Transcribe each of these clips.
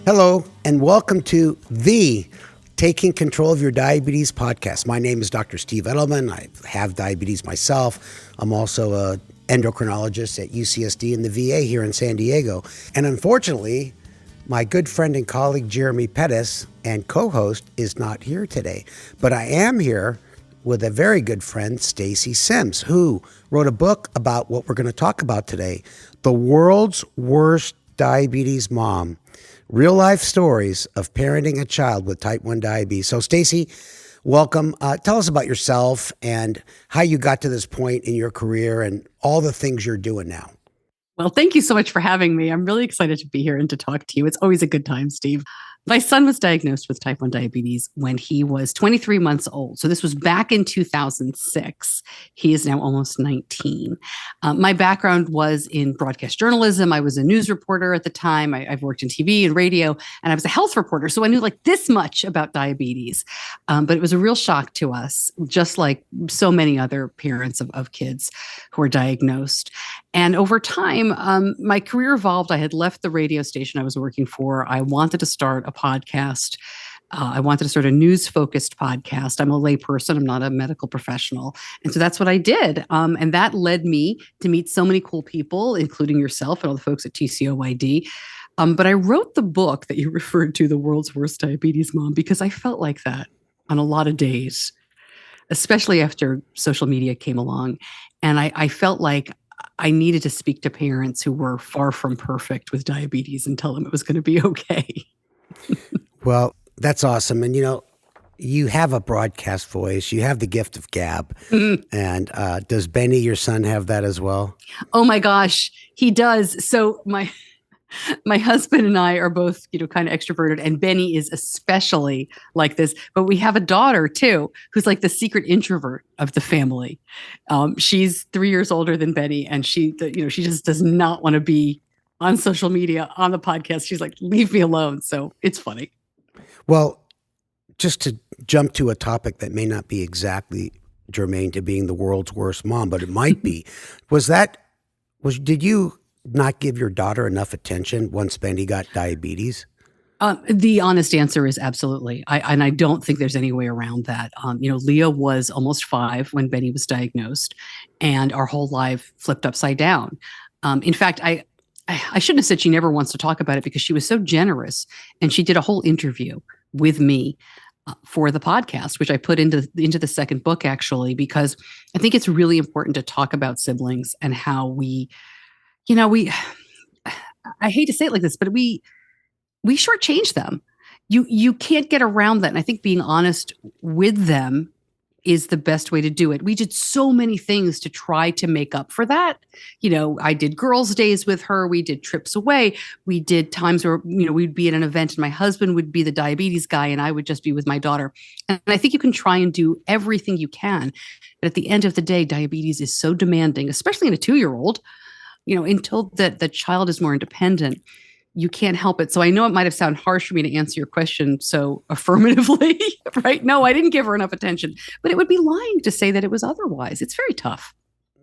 Hello, and welcome to the Taking Control of Your Diabetes podcast. My name is Dr. Steve Edelman. I have diabetes myself. I'm also an endocrinologist at UCSD in the VA here in San Diego. And unfortunately, my good friend and colleague Jeremy Pettis and co-host is not here today. But I am here with a very good friend, Stacey Simms, who wrote a book about what we're going to talk about today, The World's Worst Diabetes Mom. Real life stories of parenting a child with type 1 diabetes. So, Stacey, welcome. Tell us about yourself and how you got to this point in your career and all the things you're doing now. Well, thank you so much for having me. I'm really excited to be here and to talk to you. It's always a good time, Steve. My son was diagnosed with type 1 diabetes when he was 23 months old. So this was back in 2006. He is now almost 19. My background was in broadcast journalism. I was a news reporter at the time. I've worked in TV and radio, and I was a health reporter. So I knew like this much about diabetes. But it was a real shock to us, just like so many other parents of kids who are diagnosed. And over time, my career evolved. I had left the radio station I was working for. I wanted to start a podcast. I wanted to start a news-focused podcast. I'm a layperson. I'm not a medical professional. And so that's what I did. And that led me to meet so many cool people, including yourself and all the folks at TCOYD. But I wrote the book that you referred to, The World's Worst Diabetes Mom, because I felt like that on a lot of days, especially after social media came along. And I felt like I needed to speak to parents who were far from perfect with diabetes and tell them it was going to be okay. Well, that's awesome. And, you have a broadcast voice. You have the gift of gab. Mm-hmm. And does Benny, your son, have that as well? Oh, my gosh, he does. So my husband and I are both, kind of extroverted, and Benny is especially like this. But we have a daughter too, who's like the secret introvert of the family. She's 3 years older than Benny, and she just does not want to be on social media, on the podcast. She's like, leave me alone. So it's funny. Well, just to jump to a topic that may not be exactly germane to being the world's worst mom, but it might be. Did you not give your daughter enough attention once Benny got diabetes? The honest answer is absolutely. I don't think there's any way around that. Leah was almost 5 when Benny was diagnosed, and our whole life flipped upside down. In fact, I shouldn't have said she never wants to talk about it, because she was so generous, and she did a whole interview with me for the podcast, which I put into the second book, actually, because I think it's really important to talk about siblings and how I hate to say it like this, but we shortchange them. You can't get around that. And I think being honest with them is the best way to do it. We did so many things to try to make up for that. I did girls' days with her. We did trips away. We did times where, we'd be at an event and my husband would be the diabetes guy and I would just be with my daughter. And I think you can try and do everything you can. But at the end of the day, diabetes is so demanding, especially in a 2-year-old, until the child is more independent. You can't help it. So I know it might have sounded harsh for me to answer your question so affirmatively, right? No, I didn't give her enough attention, but it would be lying to say that it was otherwise. It's very tough.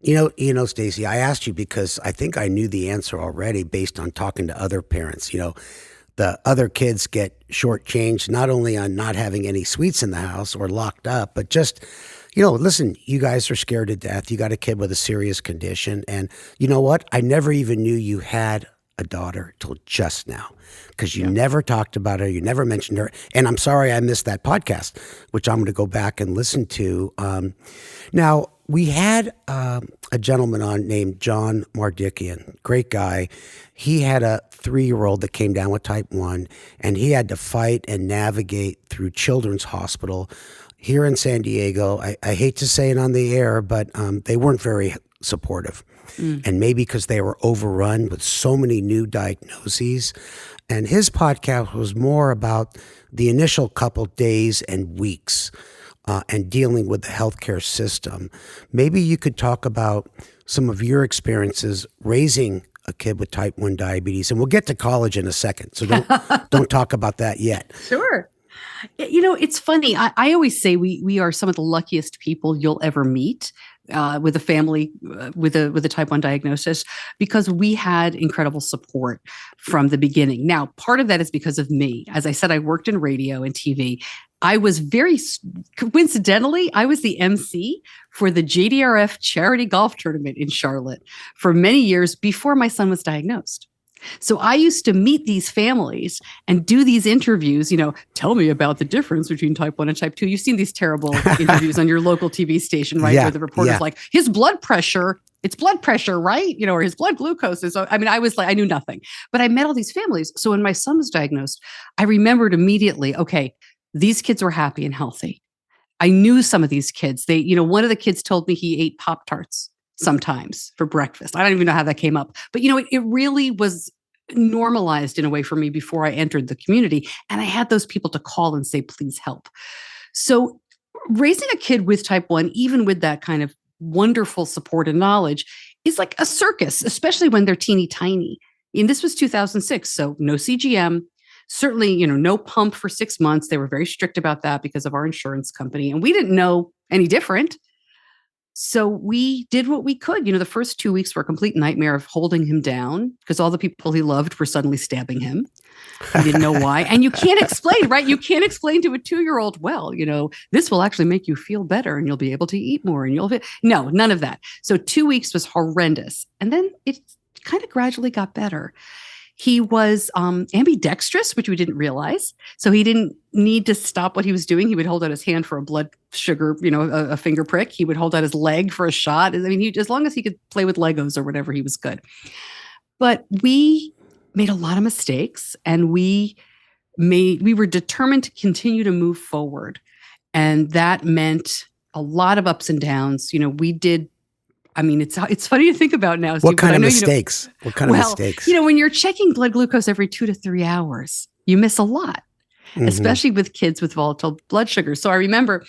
Stacey, I asked you because I think I knew the answer already based on talking to other parents. The other kids get shortchanged not only on not having any sweets in the house or locked up, but just, listen, you guys are scared to death. You got a kid with a serious condition. And you know what? I never even knew you had a daughter till just now, because you never talked about her. You never mentioned her. And I'm sorry I missed that podcast, which I'm going to go back and listen to. Now, we had a gentleman on named John Mardikian, great guy. He had a 3-year-old that came down with type 1, and he had to fight and navigate through Children's Hospital here in San Diego. I hate to say it on the air, but they weren't very supportive. And maybe because they were overrun with so many new diagnoses. And his podcast was more about the initial couple days and weeks and dealing with the healthcare system. Maybe you could talk about some of your experiences raising a kid with type 1 diabetes. And we'll get to college in a second, so don't talk about that yet. Sure. It's funny. I always say we are some of the luckiest people you'll ever meet. with a family with a type 1 diagnosis because we had incredible support from the beginning. Now, part of that is because of me. As I said, I worked in radio and TV. I was coincidentally, I was the MC for the JDRF charity golf tournament in Charlotte for many years before my son was diagnosed. So I used to meet these families and do these interviews, tell me about the difference between type 1 and type 2. You've seen these terrible interviews on your local TV station, right? Yeah, Where the reporter's like, his blood pressure, it's blood pressure, right? Or his blood glucose is. So, I was like, I knew nothing, but I met all these families. So when my son was diagnosed, I remembered immediately, okay, these kids were happy and healthy. I knew some of these kids. One of the kids told me he ate Pop-Tarts sometimes for breakfast. I don't even know how that came up, but it really was normalized in a way for me before I entered the community. And I had those people to call and say, please help. So raising a kid with type 1, even with that kind of wonderful support and knowledge, is like a circus, especially when they're teeny tiny. And this was 2006. So no CGM, certainly, no pump for 6 months. They were very strict about that because of our insurance company. And we didn't know any different. So we did what we could. The first 2 weeks were a complete nightmare of holding him down because all the people he loved were suddenly stabbing him. He didn't know why. And you can't explain, right? You can't explain to a 2-year-old, well, this will actually make you feel better and you'll be able to eat more. No, none of that. So 2 weeks was horrendous. And then it kind of gradually got better. He was ambidextrous, which we didn't realize. So he didn't need to stop what he was doing. He would hold out his hand for a blood sugar, a finger prick. He would hold out his leg for a shot. As long as he could play with Legos or whatever, he was good. But we made a lot of mistakes, and we were determined to continue to move forward. And that meant a lot of ups and downs. We did. It's funny to think about now. What kind of mistakes? What kind of mistakes? When you're checking blood glucose every 2 to 3 hours, you miss a lot, especially with kids with volatile blood sugar. So I remember,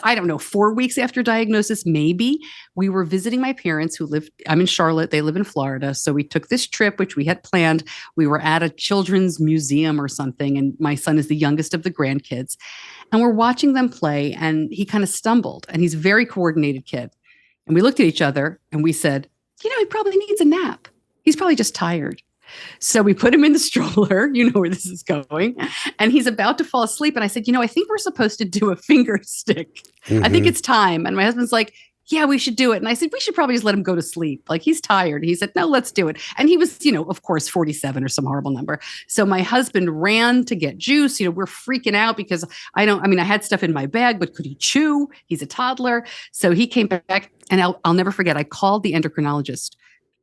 4 weeks after diagnosis, maybe, we were visiting my parents I'm in Charlotte. They live in Florida. So we took this trip, which we had planned. We were at a children's museum or something. And my son is the youngest of the grandkids. And we're watching them play. And he kind of stumbled. And he's a very coordinated kid. And we looked at each other and we said, he probably needs a nap. He's probably just tired. So we put him in the stroller, where this is going, and he's about to fall asleep. And I said, I think we're supposed to do a finger stick. I think it's time. And my husband's like, yeah, we should do it. And I said, we should probably just let him go to sleep. Like, he's tired. He said, no, let's do it. And he was, of course, 47 or some horrible number. So my husband ran to get juice. We're freaking out because I had stuff in my bag, but could he chew? He's a toddler. So he came back, and I'll never forget. I called the endocrinologist.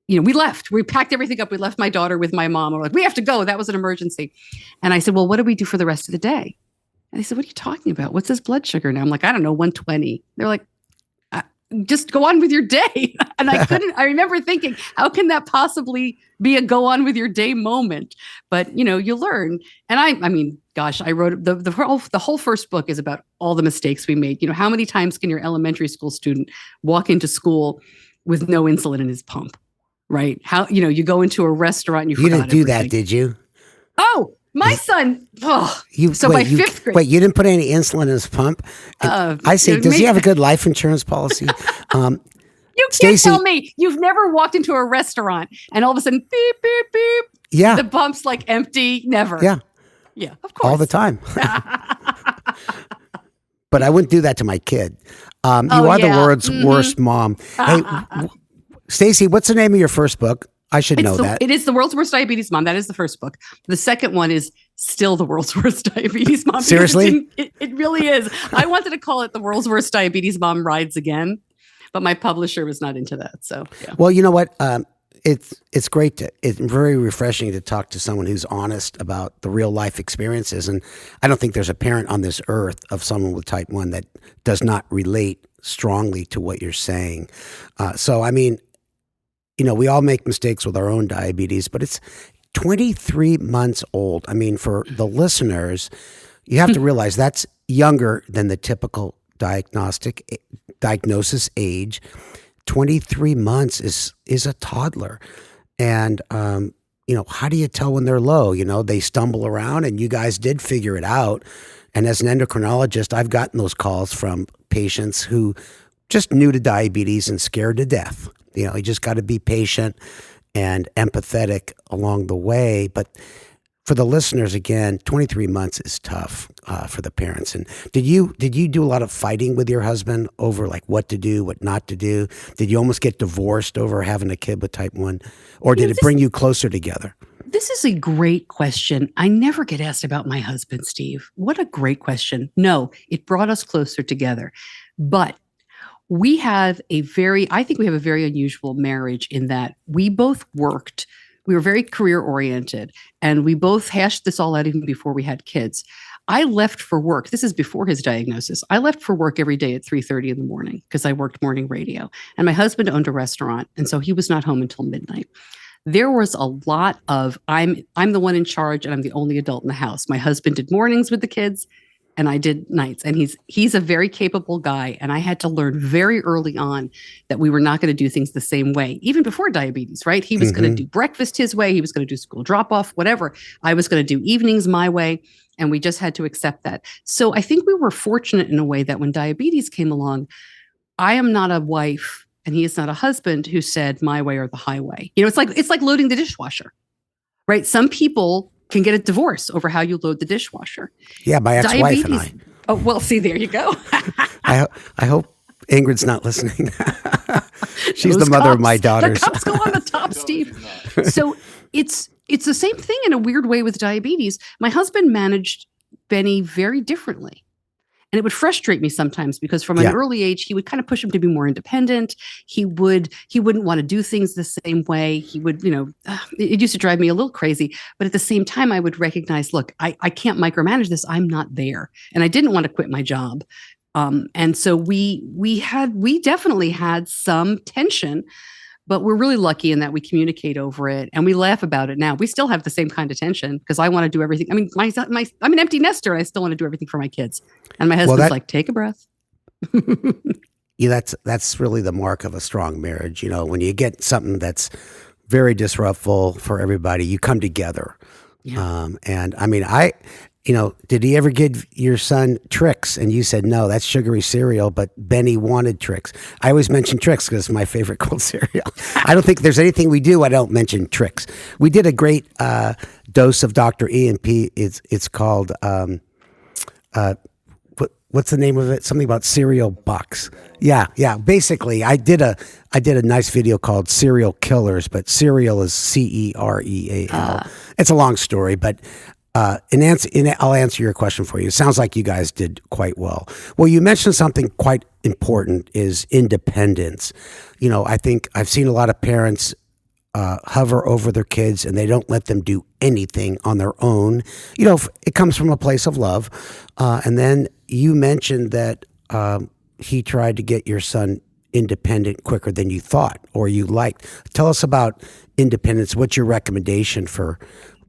We left. We packed everything up. We left my daughter with my mom. We're like, we have to go. That was an emergency. And I said, well, what do we do for the rest of the day? And they said, what are you talking about? What's his blood sugar now? I'm like, I don't know, 120. They're like, just go on with your day. And I remember thinking, how can that possibly be a go on with your day moment? But, you learn. And I wrote the whole first book is about all the mistakes we made. How many times can your elementary school student walk into school with no insulin in his pump? Right? How, you go into a restaurant and you didn't do that, did you? Oh, my son. Oh, by 5th grade. Wait, you didn't put any insulin in his pump? I say, does he have a good life insurance policy? You can't tell me you've never walked into a restaurant and all of a sudden, beep, beep, beep. Yeah. The pump's like empty. Never. Yeah. Yeah, of course. All the time. But I wouldn't do that to my kid. You are the world's worst mom. Hey, Stacey, what's the name of your first book? I should know that. It is The World's Worst Diabetes Mom. That is the first book. The second one is still The World's Worst Diabetes Mom. Seriously? It really is. I wanted to call it The World's Worst Diabetes Mom Rides Again, but my publisher was not into that. So, yeah. Well, you know what? It's great it's very refreshing to talk to someone who's honest about the real life experiences. And I don't think there's a parent on this earth of someone with type 1 that does not relate strongly to what you're saying. We all make mistakes with our own diabetes, but it's 23 months old. For the listeners, you have to realize that's younger than the typical diagnosis age. 23 months is a toddler. And, how do you tell when they're low? They stumble around, and you guys did figure it out. And as an endocrinologist, I've gotten those calls from patients who just new to diabetes and scared to death. You just got to be patient and empathetic along the way. But for the listeners, again, 23 months is tough for the parents. And did you do a lot of fighting with your husband over like what to do, what not to do? Did you almost get divorced over having a kid with type 1? Or did it bring you closer together? This is a great question. I never get asked about my husband, Steve. What a great question. No, it brought us closer together. But I think we have a very unusual marriage in that we both worked. We were very career oriented, and we both hashed this all out even before we had kids. I left for work. This is before his diagnosis. I left for work every day at 3:30 in the morning because I worked morning radio, and my husband owned a restaurant. And so he was not home until midnight. There was a lot of, I'm the one in charge and I'm the only adult in the house. My husband did mornings with the kids and I did nights, and he's a very capable guy. And I had to learn very early on that we were not going to do things the same way, even before diabetes, right? He was going to do breakfast his way. He was going to do school drop off, whatever. I was going to do evenings my way. And we just had to accept that. So I think we were fortunate in a way that when diabetes came along, I am not a wife and he is not a husband who said my way or the highway. It's like loading the dishwasher, right? Some people can get a divorce over how you load the dishwasher. Yeah, my ex-wife and I. Oh, well, see, there you go. I hope Ingrid's not listening. She's the mother of my daughters. The cups go on the top, Steve. So it's the same thing in a weird way with diabetes. My husband managed Benny very differently. And it would frustrate me sometimes because from an early age, he would kind of push him to be more independent. He wouldn't want to do things the same way. He would, it used to drive me a little crazy. But at the same time, I would recognize, look, I can't micromanage this. I'm not there. And I didn't want to quit my job. And so we definitely had some tension, but we're really lucky in that we communicate over it and we laugh about it now. We still have the same kind of tension because I want to do everything. I mean, I'm an empty nester and I still want to do everything for my kids. And my husband's like, take a breath. Yeah, that's really the mark of a strong marriage. When you get something that's very disruptful for everybody, you come together. Yeah. And I mean, did he ever give your son Trix? And you said, no, that's sugary cereal, but Benny wanted Trix. I always mention Trix because it's my favorite cold cereal. I don't think there's anything we do I don't mention Trix. We did a great dose of Dr. E&P. It's called, what's the name of it? Something about cereal bucks. Yeah. Basically, I did a nice video called Cereal Killers, but cereal is Cereal. It's a long story, but I'll answer your question for you. It sounds like you guys did quite well. Well, you mentioned something quite important is independence. I think I've seen a lot of parents hover over their kids and they don't let them do anything on their own. It comes from a place of love. And then you mentioned that he tried to get your son independent quicker than you thought or you liked. Tell us about independence. What's your recommendation for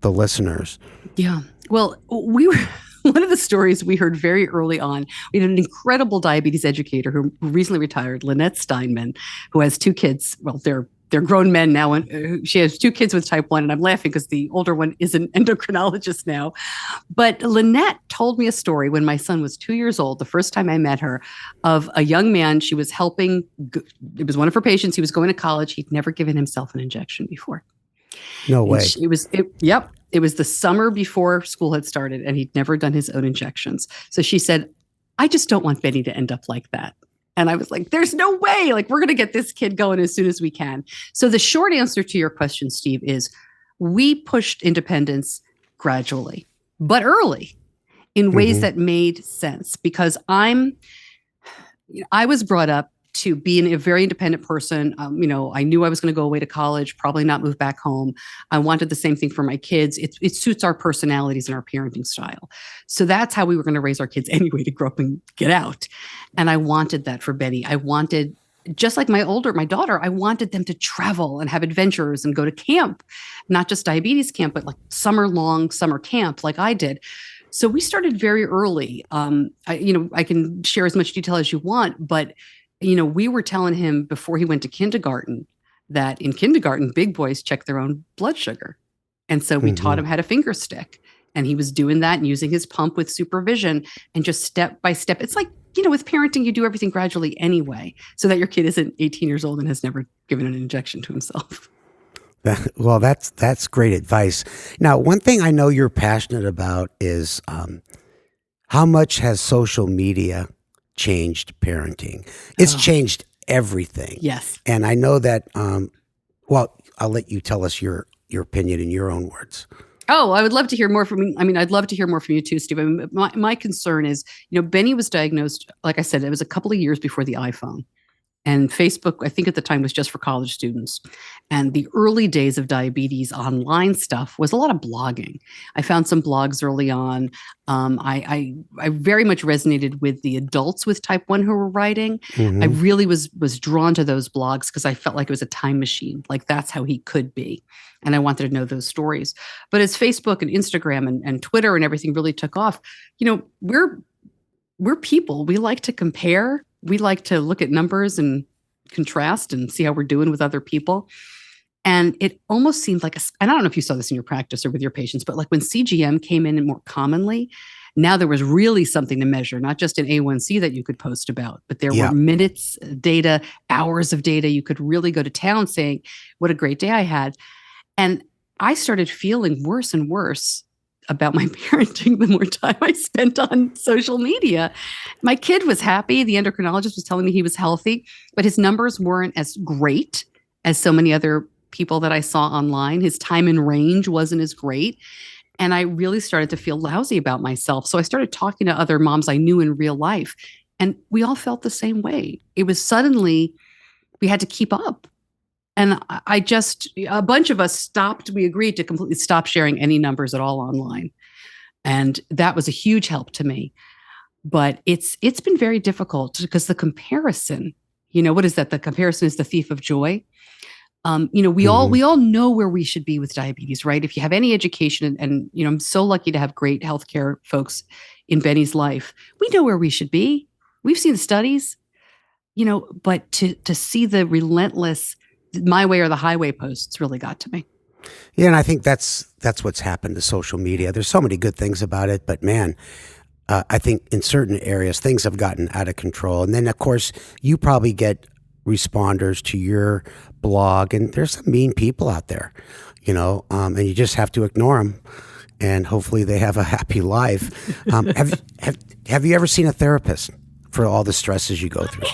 the listeners? Yeah. Well, we were one of the stories we heard very early on. We had an incredible diabetes educator who recently retired, Lynette Steinman, who has 2 kids. Well, they're grown men now, and she has 2 kids with type 1. And I'm laughing because the older one is an endocrinologist now. But Lynette told me a story when my son was 2 years old, the first time I met her, of a young man she was helping. It was one of her patients. He was going to college. He'd never given himself an injection before. No way. It was the summer before school had started and he'd never done his own injections. So she said, I just don't want Benny to end up like that. And I was like, there's no way. Like, we're going to get this kid going as soon as we can. So the short answer to your question, Steve, is we pushed independence gradually, but early in ways that made sense because I was brought up to be a very independent person. I knew I was going to go away to college, probably not move back home. I wanted the same thing for my kids. It suits our personalities and our parenting style. So that's how we were going to raise our kids anyway, to grow up and get out. And I wanted that for Benny. I wanted, just like my daughter, I wanted them to travel and have adventures and go to camp, not just diabetes camp, but like summer camp like I did. So we started very early. I can share as much detail as you want, but we were telling him before he went to kindergarten that in kindergarten, big boys check their own blood sugar. And so we taught him how to finger stick. And he was doing that and using his pump with supervision and just step by step. It's like with parenting, you do everything gradually anyway, so that your kid isn't 18 years old and has never given an injection to himself. Well, that's great advice. Now, one thing I know you're passionate about is how much has social media changed parenting? It's changed everything. Yes. And I know that, well, I'll let you tell us your opinion in your own words. Oh, I would love to hear more from you. I mean, I'd love to hear more from you too, Steve. I mean, my concern is, Benny was diagnosed, like I said, it was a couple of years before the iPhone. And Facebook, I think at the time, was just for college students. And the early days of diabetes online stuff was a lot of blogging. I found some blogs early on. I very much resonated with the adults with type 1 who were writing. Mm-hmm. I really was drawn to those blogs because I felt like it was a time machine. Like that's how he could be. And I wanted to know those stories. But as Facebook and Instagram and Twitter and everything really took off, we're people. We like to compare. We like to look at numbers and contrast and see how we're doing with other people. And it almost seemed like, and I don't know if you saw this in your practice or with your patients, but like when CGM came in more commonly, now there was really something to measure, not just an A1C that you could post about, but there were minutes, data, hours of data. You could really go to town saying, what a great day I had. And I started feeling worse and worse about my parenting the more time I spent on social media. My kid was happy. The endocrinologist was telling me he was healthy, but his numbers weren't as great as so many other people that I saw online. His time in range wasn't as great. And I really started to feel lousy about myself. So I started talking to other moms I knew in real life, and we all felt the same way. It was suddenly we had to keep up. And a bunch of us we agreed to completely stop sharing any numbers at all online. And that was a huge help to me. But it's been very difficult because the comparison, what is that? The comparison is the thief of joy. We all know where we should be with diabetes, right? If you have any education and I'm so lucky to have great healthcare folks in Benny's life. We know where we should be. We've seen the studies, but to see the relentless my way or the highway posts really got to me. Yeah, and I think that's what's happened to social media. There's so many good things about it, but man, I think in certain areas things have gotten out of control. And then, of course, you probably get responders to your blog, and there's some mean people out there, and you just have to ignore them, and hopefully they have a happy life. Have you ever seen a therapist for all the stresses you go through?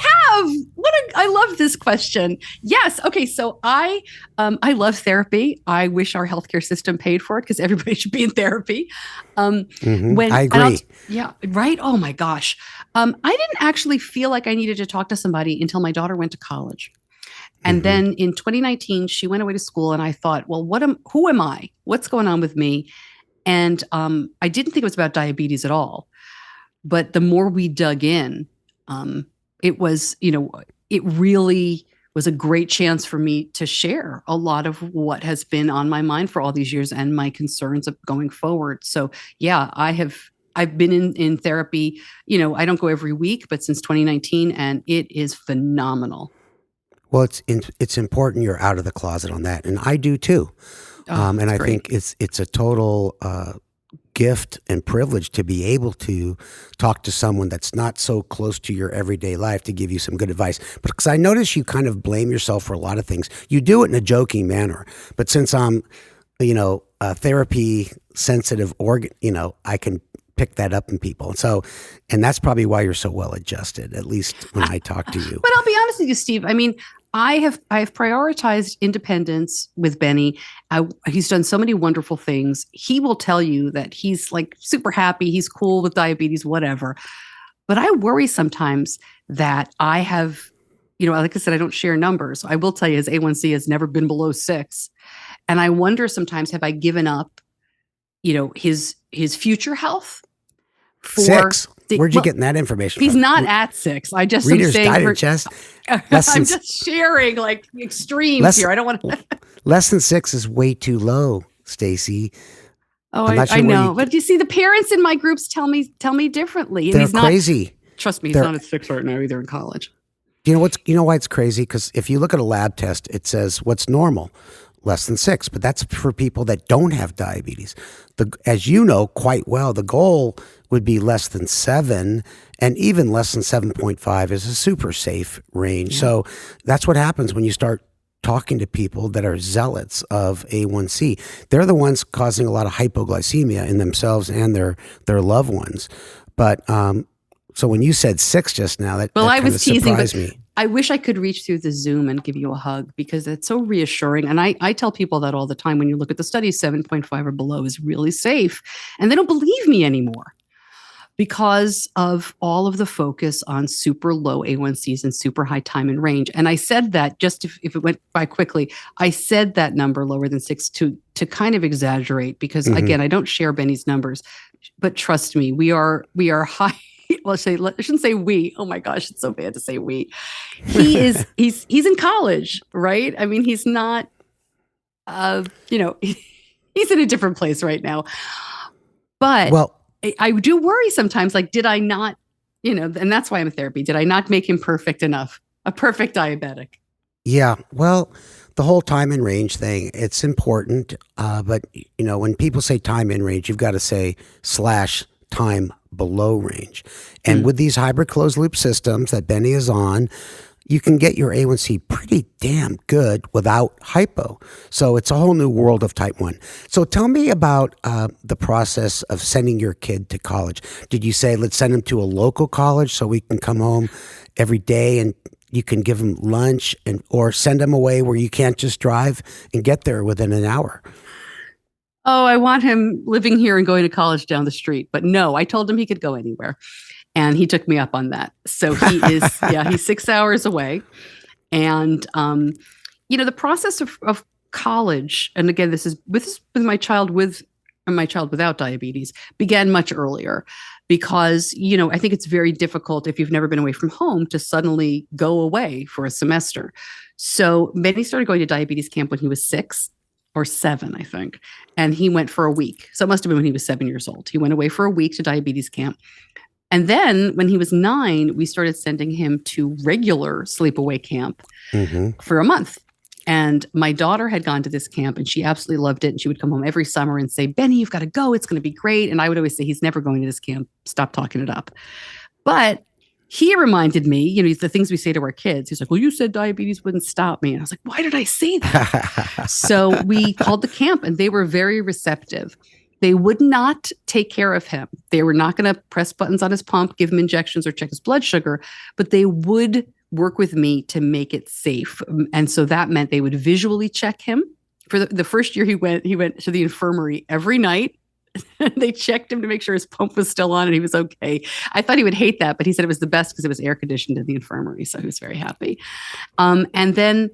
I love this question. Yes. Okay. So I love therapy. I wish our healthcare system paid for it because everybody should be in therapy. I agree. Yeah. Right. Oh my gosh. I didn't actually feel like I needed to talk to somebody until my daughter went to college. And then in 2019, she went away to school, and I thought, well, who am I? What's going on with me? And I didn't think it was about diabetes at all. But the more we dug in, it was, it really was a great chance for me to share a lot of what has been on my mind for all these years and my concerns of going forward. So yeah, I've been in therapy, I don't go every week, but since 2019, and it is phenomenal. Well, it's important you're out of the closet on that. And I do too. And I think it's a total, gift and privilege to be able to talk to someone that's not so close to your everyday life to give you some good advice. But because I notice you kind of blame yourself for a lot of things. You do it in a joking manner. But since I'm, a therapy sensitive organ, I can pick that up in people. And that's probably why you're so well adjusted, at least when I talk to you. But I'll be honest with you, Steve. I mean, I have prioritized independence with Benny. He's done so many wonderful things. He will tell you that he's like super happy. He's cool with diabetes, whatever. But I worry sometimes that I have, like I said, I don't share numbers. I will tell you his A1C has never been below 6. And I wonder sometimes, have I given up, his future health for 6? Where'd you get that information he's from? not at 6. I just Reader's Digest. I'm just sharing like extremes here. I don't want to. Less than 6 is way too low, Stacey. Oh, I know. But you see, the parents in my groups tell me differently. And they're he's crazy. Trust me, he's not at 6 right now either in college. You know why it's crazy? Because if you look at a lab test, it says what's normal. less than 6, but that's for people that don't have diabetes. As you know quite well, the goal would be less than 7, and even less than 7.5 is a super safe range. Yeah. So that's what happens when you start talking to people that are zealots of A1C. They're the ones causing a lot of hypoglycemia in themselves and their loved ones. But so when you said 6 just now, that I kind of was teasing, but surprised me. I wish I could reach through the Zoom and give you a hug because it's so reassuring. And I tell people that all the time. When you look at the studies, 7.5 or below is really safe. And they don't believe me anymore because of all of the focus on super low A1Cs and super high time in range. And I said that just if it went by quickly, I said that number lower than 6 to kind of exaggerate because again, I don't share Benny's numbers, but trust me, we are high. Well, I shouldn't say we. Oh my gosh, it's so bad to say we. He's in college, right? I mean, he's not, he's in a different place right now. But I do worry sometimes, like, did I not, and that's why I'm in therapy. Did I not make him perfect enough? A perfect diabetic. Yeah. Well, the whole time in range thing, it's important. But, when people say time in range, you've got to say / time below range. And with these hybrid closed loop systems that Benny is on, you can get your A1C pretty damn good without hypo. So it's a whole new world of type 1. So tell me about the process of sending your kid to college. Did you say, let's send him to a local college so we can come home every day and you can give him lunch, or send him away where you can't just drive and get there within an hour? Oh, I want him living here and going to college down the street. But no, I told him he could go anywhere. And he took me up on that. So he is, he's 6 hours away. And, the process of college, and again, this is with my child without diabetes, began much earlier because, I think it's very difficult if you've never been away from home to suddenly go away for a semester. So Benny started going to diabetes camp when he was 6 or 7, I think. And he went for a week. So it must have been when he was 7 years old. He went away for a week to diabetes camp. And then when he was 9, we started sending him to regular sleepaway camp for a month. And my daughter had gone to this camp and she absolutely loved it. And she would come home every summer and say, Benny, you've got to go. It's going to be great. And I would always say, he's never going to this camp. Stop talking it up. But he reminded me, the things we say to our kids. He's like, well, you said diabetes wouldn't stop me. And I was like, why did I say that? So we called the camp and they were very receptive. They would not take care of him. They were not going to press buttons on his pump, give him injections, or check his blood sugar, but they would work with me to make it safe. And so that meant they would visually check him. For the first year he went to the infirmary every night. They checked him to make sure his pump was still on and he was okay. I thought he would hate that, but he said it was the best because it was air conditioned in the infirmary. So he was very happy. And then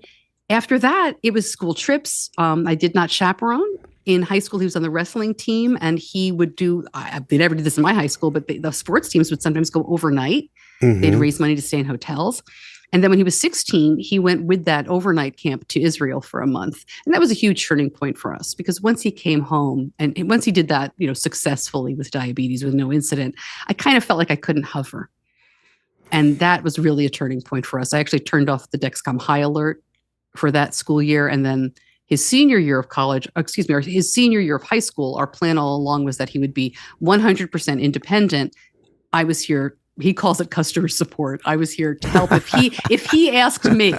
after that, it was school trips. I did not chaperone. In high school, he was on the wrestling team and he would they never did this in my high school, but the sports teams would sometimes go overnight. They'd raise money to stay in hotels. And then when he was 16, he went with that overnight camp to Israel for a month. And that was a huge turning point for us because once he came home and once he did that, successfully with diabetes with no incident, I kind of felt like I couldn't hover. And that was really a turning point for us. I actually turned off the Dexcom high alert for that school year. And then his senior year of college, or his senior year of high school, our plan all along was that he would be 100% independent. I was here. He calls it customer support. I was here to help if he asked me.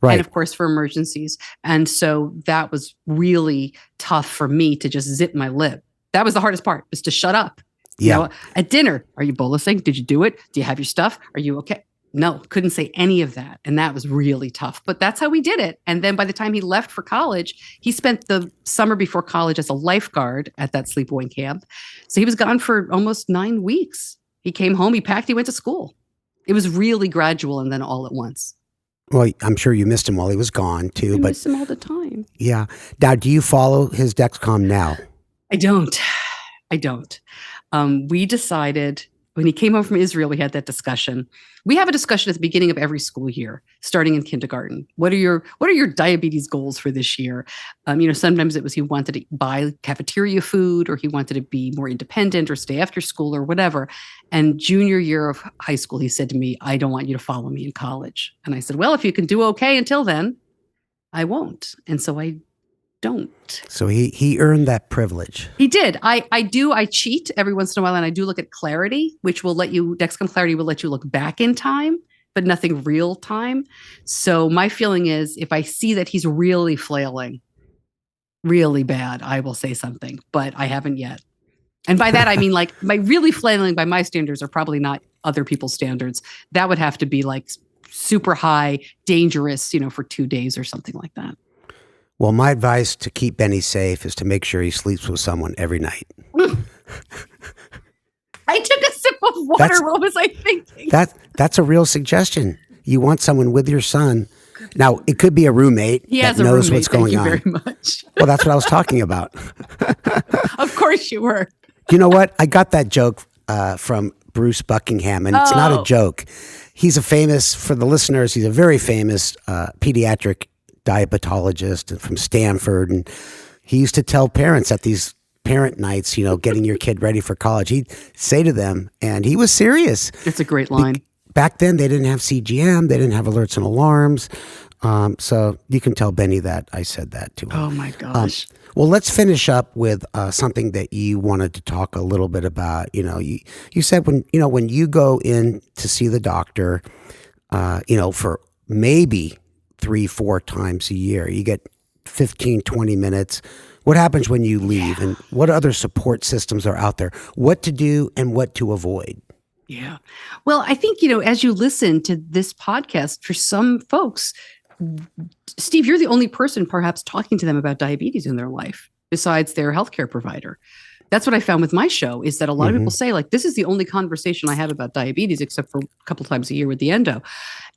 Right. And of course for emergencies. And so that was really tough for me to just zip my lip. That was the hardest part, is to shut up. Yeah. At dinner, are you bolusing? Did you do it? Do you have your stuff? Are you okay? No, couldn't say any of that. And that was really tough. But that's how we did it. And then by the time he left for college, he spent the summer before college as a lifeguard at that sleepaway camp. So he was gone for almost 9 weeks. He came home, he packed, he went to school. It was really gradual and then all at once. Well, I'm sure you missed him while he was gone too. I miss him all the time. Yeah. Now, do you follow his Dexcom now? I don't. We decided when he came home from Israel, we had that discussion. We have a discussion at the beginning of every school year, starting in kindergarten. What are your diabetes goals for this year? Sometimes it was he wanted to buy cafeteria food, or he wanted to be more independent, or stay after school, or whatever. And junior year of high school, he said to me, "I don't want you to follow me in college." And I said, "Well, if you can do okay until then." I won't. And so I don't. So he earned that privilege. He did. I cheat every once in a while, and I do look at Clarity, which will let you, Dexcom Clarity will let you look back in time, but nothing real time. So my feeling is if I see that he's really flailing, really bad, I will say something, but I haven't yet. And by that, I mean, like, my really flailing by my standards are probably not other people's standards. That would have to be like super high, dangerous, for 2 days or something like that. Well, my advice to keep Benny safe is to make sure he sleeps with someone every night. I took a sip of water. What was I thinking? That's a real suggestion. You want someone with your son. Now, it could be a roommate that knows what's going on. Thank you very much. Well, that's what I was talking about. Of course you were. You know what? I got that joke from Bruce Buckingham, and it's not a joke. He's for the listeners, he's a very famous pediatric diabetologist from Stanford. And he used to tell parents at these parent nights, getting your kid ready for college, he'd say to them, and he was serious. It's a great line. Back then, they didn't have CGM. They didn't have alerts and alarms. So you can tell Benny that I said that to him. Oh, my gosh. Well, let's finish up with something that you wanted to talk a little bit about. You said when you go in to see the doctor, for maybe 3-4 times a year, you get 15, 20 minutes. What happens when you leave, and what other support systems are out there? What to do and what to avoid? Yeah. Well, I think, as you listen to this podcast, for some folks, Steve, you're the only person perhaps talking to them about diabetes in their life besides their healthcare provider. That's what I found with my show, is that a lot of people say, like, this is the only conversation I have about diabetes, except for a couple times a year with the endo.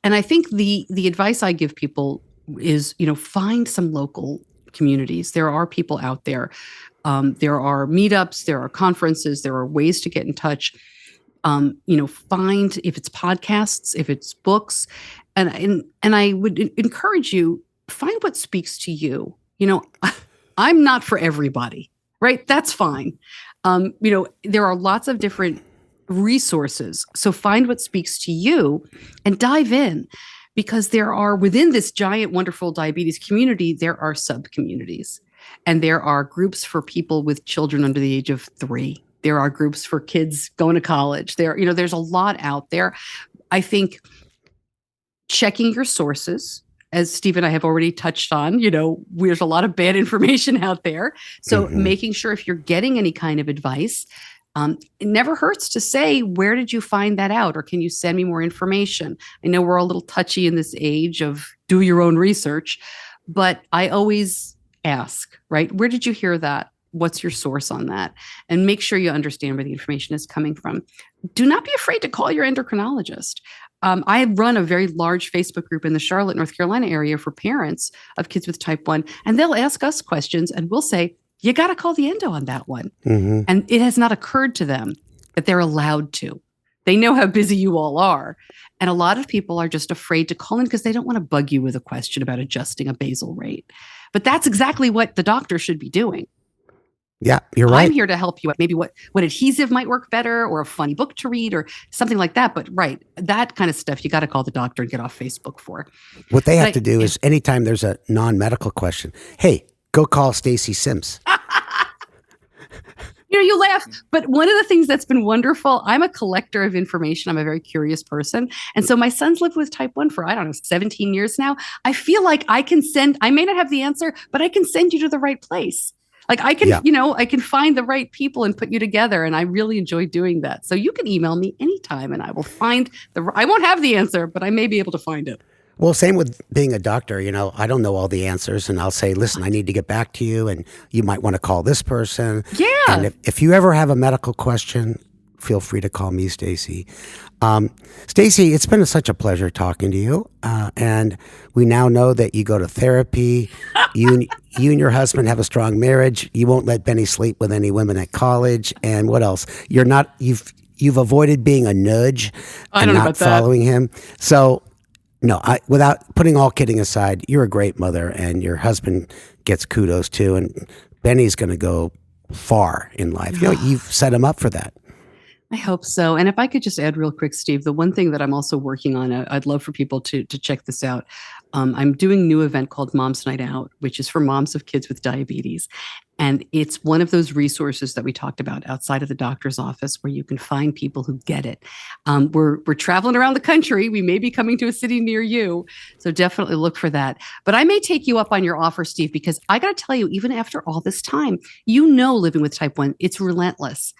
And I think the advice I give people is, find some local communities. There are people out there. There are meetups, there are conferences, there are ways to get in touch. Find, if it's podcasts, if it's books, and I would encourage you, find what speaks to you. I'm not for everybody, right? That's fine. There are lots of different resources. So find what speaks to you and dive in, because there are, within this giant, wonderful diabetes community, there are sub-communities, and there are groups for people with children under the age of 3. There are groups for kids going to college. There's a lot out there. I think checking your sources, as Steve and I have already touched on, there's a lot of bad information out there. So making sure if you're getting any kind of advice, it never hurts to say, where did you find that out? Or can you send me more information? I know we're a little touchy in this age of do your own research, but I always ask, right? Where did you hear that? What's your source on that? And make sure you understand where the information is coming from. Do not be afraid to call your endocrinologist. I run a very large Facebook group in the Charlotte, North Carolina area for parents of kids with type 1, and they'll ask us questions, and we'll say, you got to call the endo on that one. And it has not occurred to them that they're allowed to. They know how busy you all are. And a lot of people are just afraid to call in because they don't want to bug you with a question about adjusting a basal rate. But that's exactly what the doctor should be doing. Yeah, you're right. I'm here to help you. Maybe what adhesive might work better, or a funny book to read, or something like that. But that kind of stuff, you got to call the doctor and get off Facebook for. What they have to do is, anytime there's a non-medical question, hey, go call Stacey Simms. You laugh, but one of the things that's been wonderful, I'm a collector of information. I'm a very curious person. And so my son's lived with type 1 for, 17 years now. I feel like I may not have the answer, but I can send you to the right place. Like I can, I can find the right people and put you together. And I really enjoy doing that. So you can email me anytime and I will find I won't have the answer, but I may be able to find it. Well, same with being a doctor. I don't know all the answers, and I'll say, listen, I need to get back to you, and you might want to call this person. Yeah. And if you ever have a medical question, feel free to call me, Stacey. Stacey, it's been such a pleasure talking to you. And we now know that you go to therapy. You and your husband have a strong marriage. You won't let Benny sleep with any women at college. And what else? You've avoided being a nudge and not following him. So, no, without putting all kidding aside, you're a great mother, and your husband gets kudos too. And Benny's going to go far in life. You've set him up for that. I hope so. And if I could just add real quick, Steve, the one thing that I'm also working on, I'd love for people to check this out. I'm doing a new event called Mom's Night Out, which is for moms of kids with diabetes. And it's one of those resources that we talked about outside of the doctor's office where you can find people who get it. We're traveling around the country. We may be coming to a city near you. So definitely look for that. But I may take you up on your offer, Steve, because I got to tell you, even after all this time, living with type 1, it's relentless.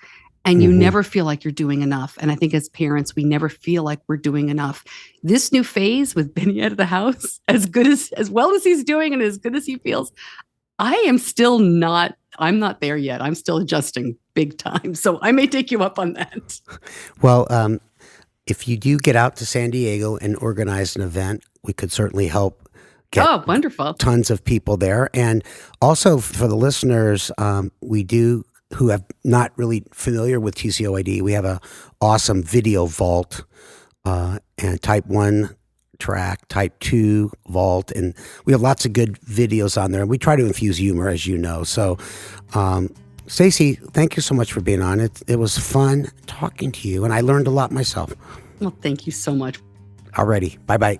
And you never feel like you're doing enough. And I think as parents, we never feel like we're doing enough. This new phase with Benny out of the house, as well as he's doing and as good as he feels, I'm not there yet. I'm still adjusting big time. So I may take you up on that. Well, if you do get out to San Diego and organize an event, we could certainly help get wonderful. Tons of people there. And also for the listeners, who have not really familiar with TCOID, we have a awesome video vault and type 1 track, type 2 vault, and we have lots of good videos on there. And we try to infuse humor, as you know. So, Stacey, thank you so much for being on. It was fun talking to you, and I learned a lot myself. Well, thank you so much. Alrighty. Bye-bye.